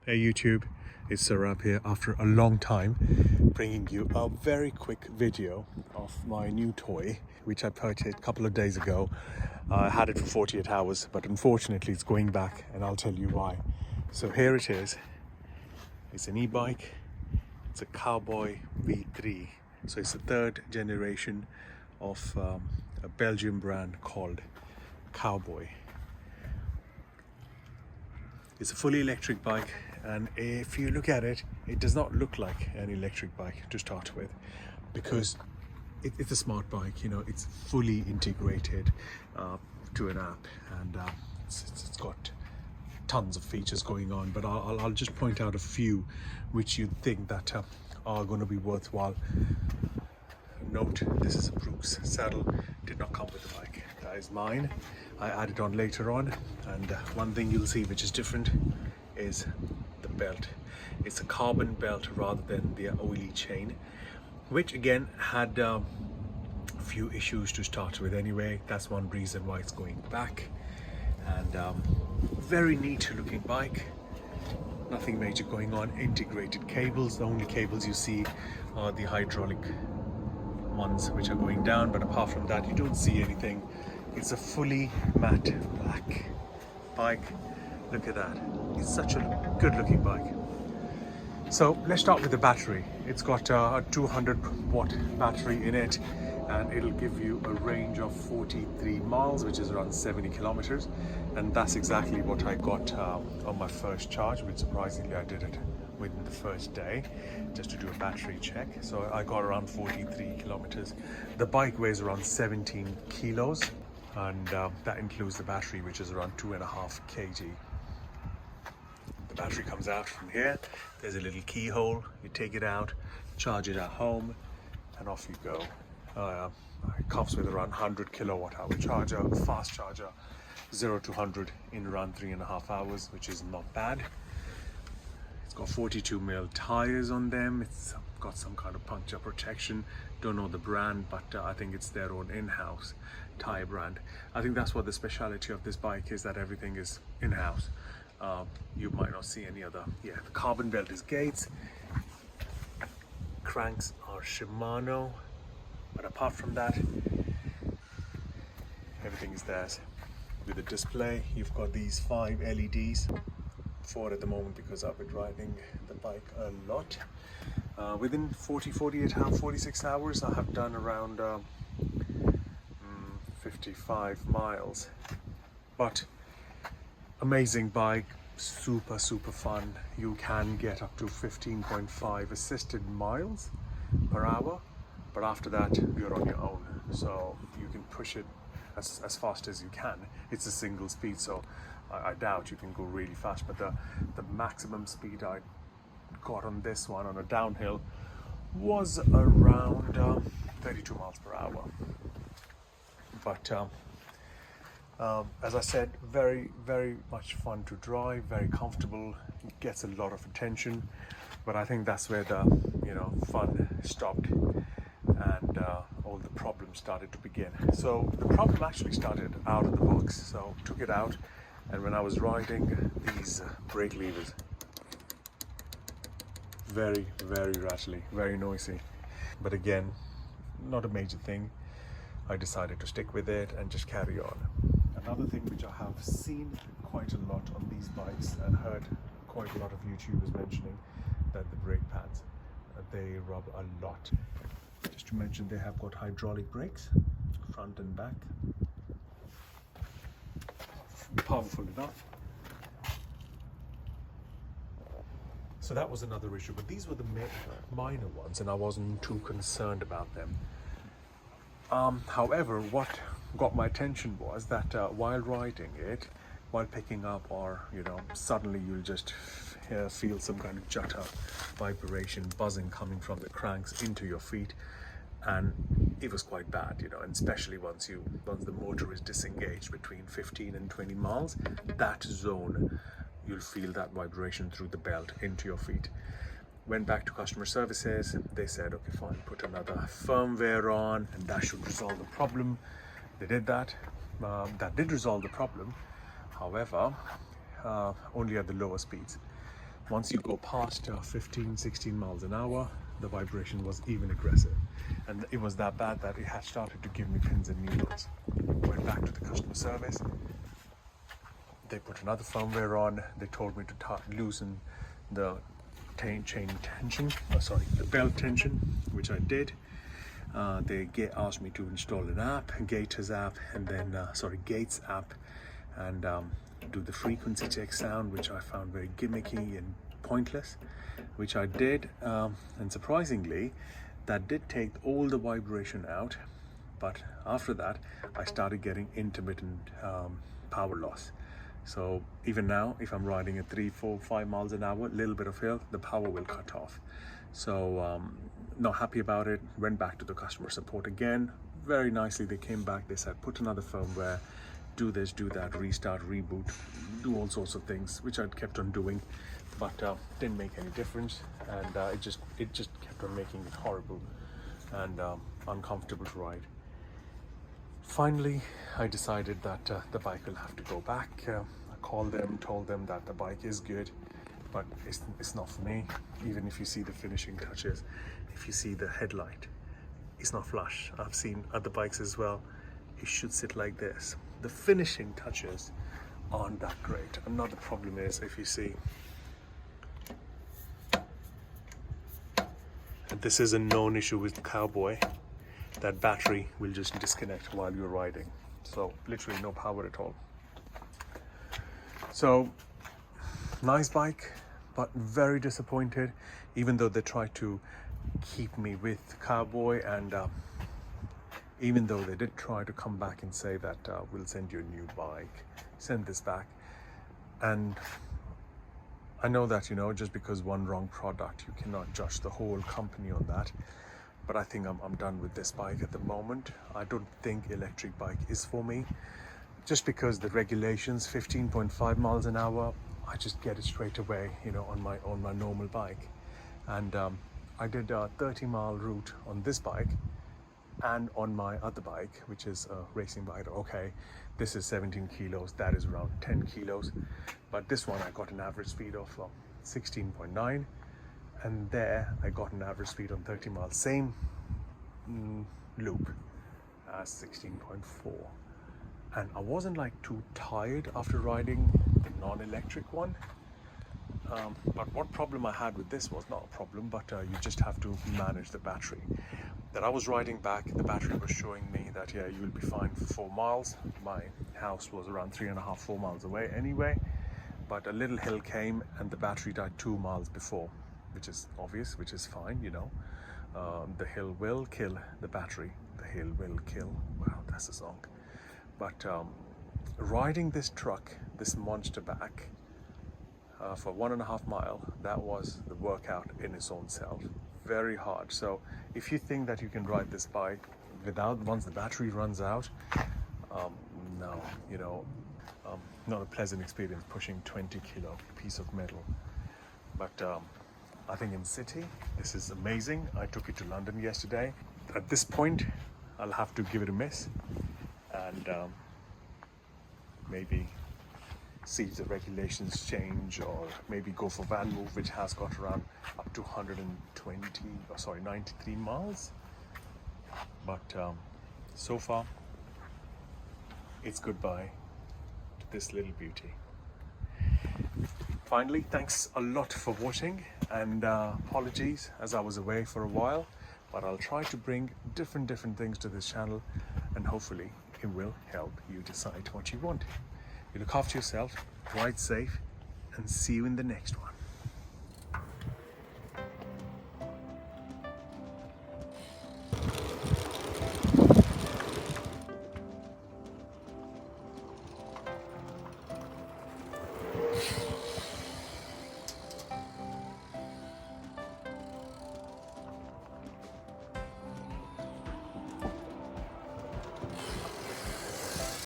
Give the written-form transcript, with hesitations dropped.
Hey YouTube, it's Sarab here after a long time, bringing you a very quick video of my new toy which I purchased a couple of days ago. I had it for 48 hours, but unfortunately it's going back, and I'll tell you why. So here it is. It's an e-bike. It's a Cowboy V3. So it's the third generation of a Belgian brand called Cowboy. It's a fully electric bike, and if you look at it, it does not look like an electric bike to start with, because it's a smart bike. You know, it's fully integrated to an app, and it's got tons of features going on. But I'll just point out a few which you think that are going to be worthwhile. Note, this is a Brooks saddle, did not come with the bike. That is mine. I added on later on, and one thing you'll see which is different is the belt. It's a carbon belt rather than the oily chain, which again had a few issues to start with anyway. That's one reason why it's going back. And very neat looking bike, nothing major going on. Integrated cables, the only cables you see are the hydraulic ones which are going down, but apart from that you don't see anything. It's a fully matte black bike. Look at that, it's such a good looking bike. So let's start with the battery. It's got a 200-watt battery in it, and it'll give you a range of 43 miles, which is around 70 kilometers, and that's exactly what I got on my first charge, which surprisingly I did it within the first day, just to do a battery check. So I got around 43 kilometers. The bike weighs around 17 kilos, and that includes the battery, which is around 2.5 kg. The battery comes out from here. There's a little keyhole. You take it out, charge it at home, and off you go. It comes with around 100 kilowatt hour charger, fast charger, 0 to 100 in around 3.5 hours, which is not bad. It's got 42mm tires on them. It's got some kind of puncture protection. Don't know the brand, but I think it's their own in-house tire brand. I think that's what the speciality of this bike is, that everything is in-house. You might not see any other. Yeah, the carbon belt is Gates. Cranks are Shimano. But apart from that, everything is theirs. With the display, you've got these 5 LEDs. 4 at the moment because I've been riding the bike a lot. Within 46 hours, I have done around 55 miles. But amazing bike, super fun. You can get up to 15.5 assisted miles per hour, but after that you're on your own, so you can push it as fast as you can. It's a single speed, so I doubt you can go really fast, but the maximum speed I got on this one on a downhill was around 32 miles per hour. But as I said, very much fun to drive, very comfortable. It gets a lot of attention, but I think that's where the fun stopped, and all the problems started to begin. So the problem actually started out of the box. So took it out, and when I was riding, these brake levers, very rattly, very noisy. But again, not a major thing. I decided to stick with it and just carry on. Another thing which I have seen quite a lot on these bikes and heard quite a lot of YouTubers mentioning, that the brake pads, they rub a lot. Just to mention, they have got hydraulic brakes, front and back. Powerful enough. So that was another issue, but these were the minor ones, and I wasn't too concerned about them. However, what got my attention was that while riding it, while picking up, or suddenly you'll just feel some kind of jutta, vibration, buzzing coming from the cranks into your feet, and it was quite bad, and especially once the motor is disengaged between 15 and 20 miles, that zone, you'll feel that vibration through the belt into your feet. Went back to customer services. They said, okay, fine, put another firmware on and that should resolve the problem. They did that. That did resolve the problem. However, only at the lower speeds. once you go past 15, 16 miles an hour, the vibration was even aggressive. And it was that bad that it had started to give me pins and needles. Went back to the customer service. They put another firmware on. They told me to loosen the chain tension, the belt tension, which I did. They asked me to install an app, Gates app, and then Gates app, and do the frequency check sound, which I found very gimmicky and pointless, which I did, and surprisingly, that did take all the vibration out. But after that, I started getting intermittent power loss. So even now, if I'm riding at 3, 4, 5 miles an hour, little bit of hill, the power will cut off. So not happy about it. Went back to the customer support again. Very nicely, they came back. They said, put another firmware, do this, do that, restart, reboot, do all sorts of things, which I'd kept on doing, but didn't make any difference. And it just kept on making it horrible and uncomfortable to ride. Finally, I decided that the bike will have to go back. I called them, told them that the bike is good, but it's not for me. Even if you see the finishing touches, if you see the headlight, it's not flush. I've seen other bikes as well. It should sit like this. The finishing touches aren't that great. Another problem is, if you see, and this is a known issue with Cowboy, that battery will just disconnect while you're riding. So literally no power at all. So nice bike, but very disappointed, even though they tried to keep me with Cowboy, and even though they did try to come back and say that we'll send you a new bike, send this back. And I know that, just because one wrong product, you cannot judge the whole company on that. But I think I'm done with this bike at the moment. I don't think electric bike is for me, just because the regulations, 15.5 miles an hour, I just get it straight away, on my normal bike. And I did a 30-mile route on this bike, and on my other bike, which is a racing bike. Okay, this is 17 kilos, that is around 10 kilos. But this one, I got an average speed of 16.9. And there I got an average speed on 30 miles, same loop as 16.4. And I wasn't like too tired after riding the non-electric one. But what problem I had with this was not a problem, but you just have to manage the battery. That I was riding back, the battery was showing me that, yeah, you'll be fine for 4 miles. My house was around 3.5, 4 miles away anyway. But a little hill came and the battery died 2 miles before, which is obvious, which is fine, the hill will kill the battery. The hill will kill. Wow, that's a song. But riding this truck, this monster back, for 1.5 miles, that was the workout in its own self. Very hard. So if you think that you can ride this bike once the battery runs out, no, not a pleasant experience pushing 20-kilo piece of metal. But I think in city, this is amazing. I took it to London yesterday. At this point, I'll have to give it a miss and maybe see if the regulations change, or maybe go for van move, which has got around up to 93 miles. But so far, it's goodbye to this little beauty. Finally, thanks a lot for watching, and apologies as I was away for a while, but I'll try to bring different things to this channel, and hopefully it will help you decide what you want. You look after yourself, ride safe, and see you in the next one.